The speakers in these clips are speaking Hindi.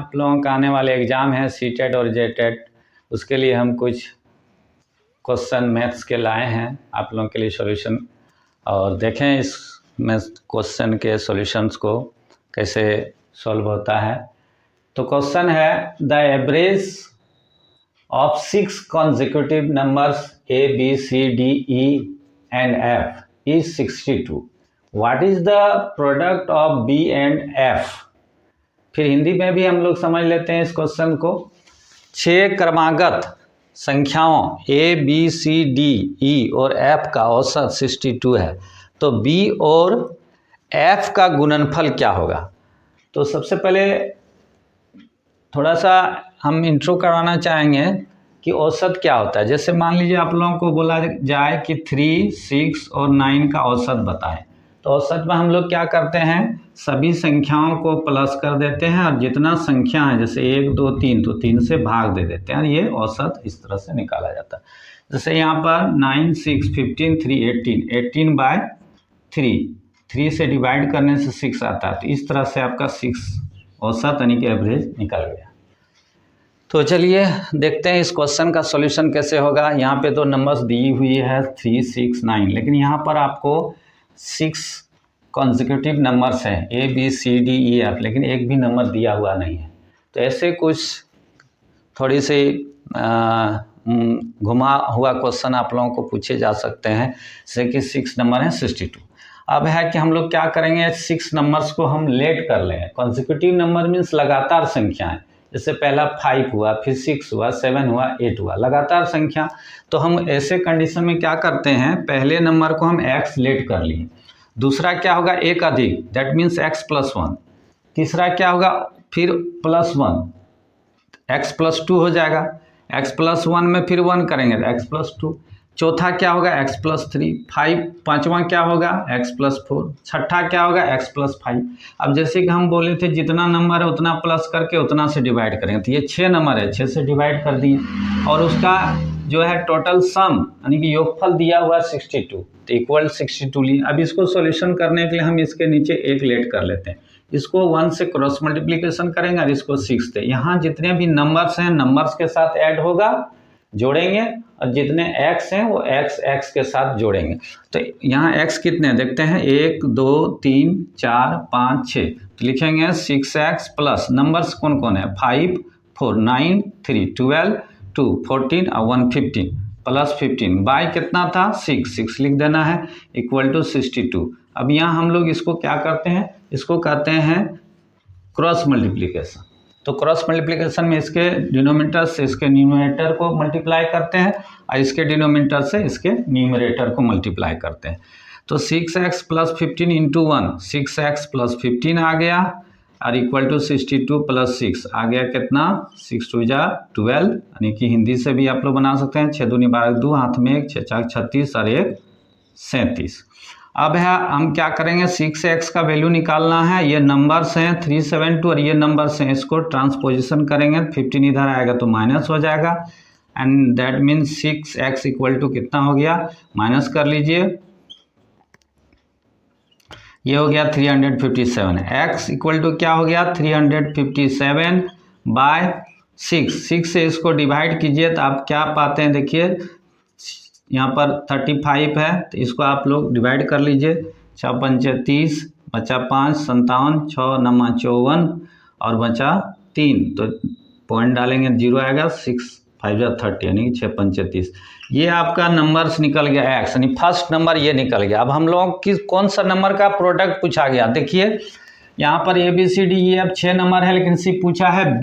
आप लोगों का आने वाले एग्ज़ाम है सीटेट और जेटेट, उसके लिए हम कुछ क्वेश्चन मैथ्स के लाए हैं आप लोगों के लिए सॉल्यूशन, और देखें इस मैथ्स क्वेश्चन के सॉल्यूशंस को कैसे सॉल्व होता है। तो क्वेश्चन है the average of 6 consecutive numbers A, B, C, D, E and F is 62. What is the product of B and F? फिर हिंदी में भी हम लोग समझ लेते हैं इस क्वेश्चन को। 6 क्रमागत संख्याओं A, B, C, D, E और F का औसत 62 है, तो B और F का गुणनफल क्या होगा। तो सबसे पहले थोड़ा सा हम इंट्रो कराना चाहेंगे कि औसत क्या होता है। जैसे मान लीजिए आप लोगों को बोला जाए कि 3, 6 और 9 का औसत बताएं, तो औसत में हम लोग क्या करते हैं, सभी संख्याओं को प्लस कर देते हैं और जितना संख्या है जैसे 1, 2, 3 तो 3 से भाग दे देते हैं, ये औसत इस तरह से निकाला जाता है। जैसे यहाँ पर 9, 6, 15, 3, 18 3 से डिवाइड करने से 6 आता है, तो इस तरह से आपका 6 औसत यानी कि एवरेज निकल गया। तो चलिए देखते हैं इस क्वेश्चन का सॉल्यूशन कैसे होगा। यहाँ पे तो नंबर्स दी हुई है 3, 6, 9, लेकिन यहाँ पर आपको 6 कॉन्जिक्यूटिव नंबर्स हैं A, B, C, D, E, F, लेकिन एक भी नंबर दिया हुआ नहीं है। तो ऐसे कुछ थोड़ी सी घुमा हुआ क्वेश्चन आप लोगों को पूछे जा सकते हैं, जैसे कि 6 नंबर है 62। अब है कि हम लोग क्या करेंगे, 6 नंबर्स को हम लेट कर लेंगे। कॉन्जिक्यूटिव नंबर मीन्स लगातार संख्याएं, जैसे पहला 5 हुआ, फिर 6 हुआ, 7 हुआ, 8 हुआ, लगातार संख्या। तो हम ऐसे कंडीशन में क्या करते हैं, पहले नंबर को हम x लेट कर लिए, दूसरा क्या होगा एक अधिक, दैट मीन्स x + 1, तीसरा क्या होगा फिर +1, x + 2 हो जाएगा, x + 1 में फिर 1 करेंगे तो x + 2, चौथा क्या होगा x + 3, पांचवा क्या होगा x + 4, छठा क्या होगा x + 5। अब जैसे कि हम बोले थे जितना नंबर है उतना प्लस करके उतना से डिवाइड करेंगे, तो ये 6 नंबर है, 6 से डिवाइड कर दिए और उसका जो है टोटल सम यानी कि योगफल दिया हुआ 62, तो इक्वल 62 लिए। अब इसको सॉल्यूशन करने के लिए हम इसके नीचे 1 लेट कर लेते हैं, इसको 1 से क्रॉस मल्टीप्लिकेशन करेंगे और इसको 6 से, यहाँ जितने भी नंबर्स हैं नंबर्स के साथ ऐड होगा, जोड़ेंगे, और जितने x हैं वो x के साथ जोड़ेंगे। तो यहाँ x कितने देखते हैं, 1, 2, 3, 4, 5, 6, तो लिखेंगे 6x प्लस नंबर्स कौन कौन है 5, 4, 9, 3, 12, 2, 14 और 1, 15 प्लस 15 बाय कितना था 6 लिख देना है इक्वल टू 62। अब यहाँ हम लोग इसको क्या करते हैं, इसको कहते हैं क्रॉस मल्टीप्लिकेशन। तो क्रॉस मल्टीप्लिकेशन में इसके डिनोमिनेटर से इसके न्यूमरेटर को मल्टीप्लाई करते हैं और इसके डिनोमिनेटर से इसके न्यूमरेटर को मल्टीप्लाई करते हैं। तो 6x + 15 × 1, 6x + 15 आ गया और इक्वल टू 62 + 6 आ गया कितना 6 × 2 = 12, यानी कि हिंदी से भी आप लोग बना सकते हैं 6 दूनी 12, 2 हाथ में 1, 6 4 36 और 1 37। अब है हम क्या करेंगे, 6x का वैल्यू निकालना है, ये नंबर्स हैं 372 और ये नंबर्स हैं, इसको ट्रांसपोजिशन करेंगे 15 इधर आएगा तो माइनस हो जाएगा, and that means 6x equal to कितना हो गया, माइनस कर लीजिए, ये हो गया 357, x इक्वल टू क्या हो गया 357 बाय 6 से इसको डिवाइड कीजिए तो आप क्या पाते हैं, देखिए यहाँ पर 35 है तो इसको आप लोग डिवाइड कर लीजिए, 6 पंच 30, बचा 5 57, 6 9 54 और बचा 3, तो पॉइंट डालेंगे 0 आएगा, 6 5 30 यानी 6 पंच 30। ये आपका नंबर्स निकल गया x, यानी फर्स्ट नंबर ये निकल गया। अब हम लोग किस कौन सा नंबर का प्रोडक्ट पूछा गया, देखिए यहाँ पर A B C D E F 6 number है, लेकिन सिर्फ पूछा है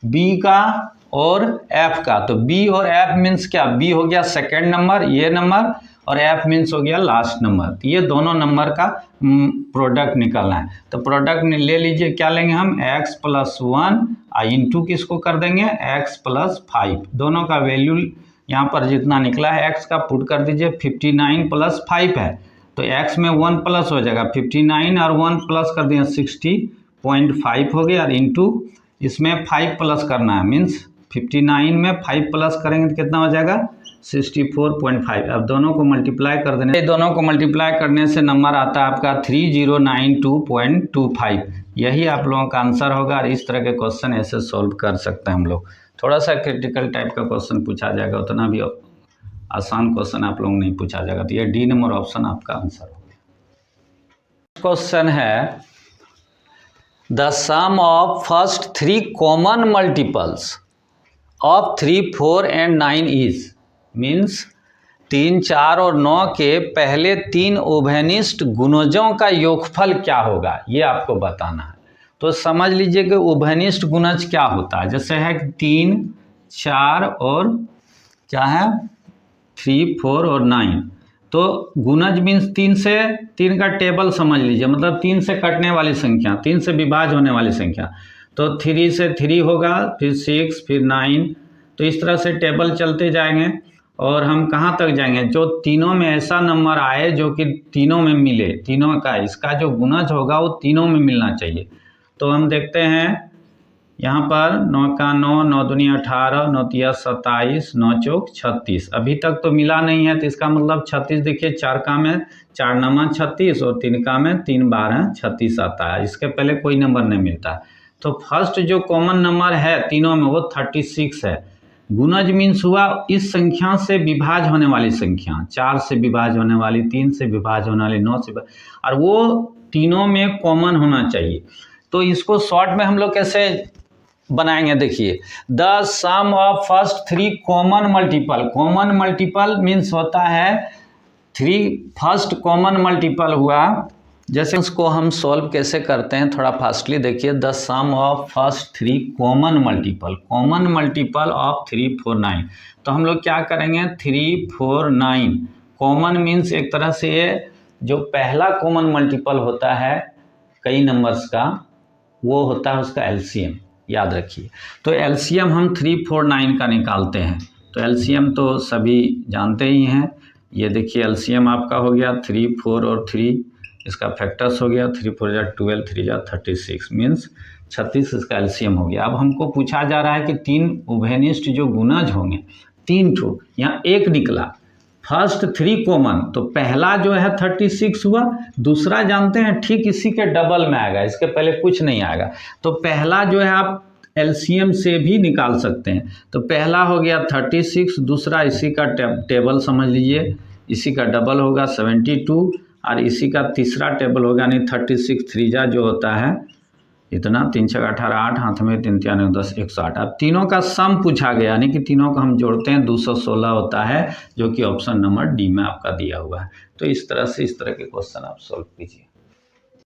B का और F का। तो B और F मीन्स क्या, B हो गया सेकेंड नंबर ये नंबर, और F मीन्स हो गया लास्ट नंबर, तो ये दोनों नंबर का प्रोडक्ट निकालना है। तो प्रोडक्ट ले लीजिए, क्या लेंगे हम x + 1 इंटू किसको कर देंगे x + 5, दोनों का वैल्यू यहाँ पर जितना निकला है x का पुट कर दीजिए, 59 + 5 है तो x में 1 प्लस हो जाएगा, 59 और 1 प्लस कर दिए 60.5 हो गया, और इंटू इसमें 5 प्लस करना है, मीन्स 59 में 5 प्लस करेंगे तो कितना हो जाएगा 64.5। अब दोनों को मल्टीप्लाई कर देने, दोनों को मल्टीप्लाई करने से नंबर आता है आपका 3092.25। यही आप लोगों का आंसर होगा। और इस तरह के क्वेश्चन ऐसे सॉल्व कर सकते हैं हम लोग। थोड़ा सा क्रिटिकल टाइप का क्वेश्चन पूछा जाएगा, उतना भी आसान क्वेश्चन आप लोगों को नहीं पूछा जाएगा। तो ये डी नंबर ऑप्शन आपका आंसर होगा। क्वेश्चन है the sum of first 3 common multiples of 3, 4 and 9 is, means 3, 4 और 9 के पहले 3 उभयनिष्ठ गुणजों का योगफल क्या होगा, ये आपको बताना है। तो समझ लीजिए कि उभयनिष्ठ गुणज क्या होता है। जैसे है 3, 4 और क्या है 3, 4 और 9। तो गुणज मीन्स 3 का टेबल समझ लीजिए, मतलब 3 से कटने वाली संख्या, 3 से विभाज्य होने वाली संख्या। तो 3 से 3 होगा, फिर 6, फिर 9। तो इस तरह से टेबल चलते जाएंगे और हम कहाँ तक जाएंगे, जो तीनों में ऐसा नंबर आए जो कि तीनों में मिले, तीनों का इसका जो गुणज होगा वो तीनों में मिलना चाहिए। तो हम देखते हैं यहाँ पर 9 का 9, 9 दूनी 18, 9 तिया 27, 9 चौक 36। अभी तक तो मिला नहीं है, तो इसका मतलब 36 देखिए 4 का में 4 नमा 36 और 3 का में 3 12 36 आता है। इसके पहले कोई नंबर नहीं मिलता है। तो फर्स्ट जो कॉमन नंबर है तीनों में वो 36 है। गुणज मीन्स हुआ इस संख्या से विभाज्य होने वाली संख्या, 4 से विभाज्य होने वाली, 3 से विभाज्य होने वाली, 9 से, और वो तीनों में कॉमन होना चाहिए। तो इसको शॉर्ट में हम लोग कैसे बनाएंगे, देखिए the sum of first 3 common multiple. Common multiple means होता है 3 फर्स्ट कॉमन मल्टीपल हुआ। जैसे उसको हम सॉल्व कैसे करते हैं थोड़ा फास्टली देखिए। The sum of first 3 common multiple, common multiple of 3, 4, 9। तो हम लोग क्या करेंगे 3, 4, 9 कॉमन मीन्स एक तरह से जो पहला कॉमन मल्टीपल होता है कई नंबर्स का, वो होता है उसका एलसीएम, याद रखिए। तो एलसीएम हम 3, 4, 9 का निकालते हैं। तो एलसीएम तो सभी जानते ही हैं। ये देखिए एलसीएम आपका हो गया 3, 4 और 3, इसका फैक्टर्स हो गया 3, 4 जा 12, 3 जा 36 मीन्स 36 इसका एलसीएम हो गया। अब हमको पूछा जा रहा है कि 3 उभयनिष्ठ जो गुणज होंगे 3 ठो, यहाँ एक निकला, फर्स्ट 3 कॉमन, तो पहला जो है 36 हुआ, दूसरा जानते हैं ठीक इसी के डबल में आएगा, इसके पहले कुछ नहीं आएगा। तो पहला जो है आप एलसीएम से भी निकाल सकते हैं। तो पहला हो गया 36, दूसरा इसी का टेबल समझ लीजिए, इसी का डबल होगा 72, और इसी का तीसरा टेबल होगा यानी 36 3 जा जो होता है इतना, 3 6 18, 8 हाथ में 3 3 9 10 108। अब तीनों का सम पूछा गया, यानी कि तीनों को हम जोड़ते हैं 216 होता है, जो कि ऑप्शन नंबर डी में आपका दिया हुआ है। तो इस तरह से इस तरह के क्वेश्चन आप सॉल्व कीजिए।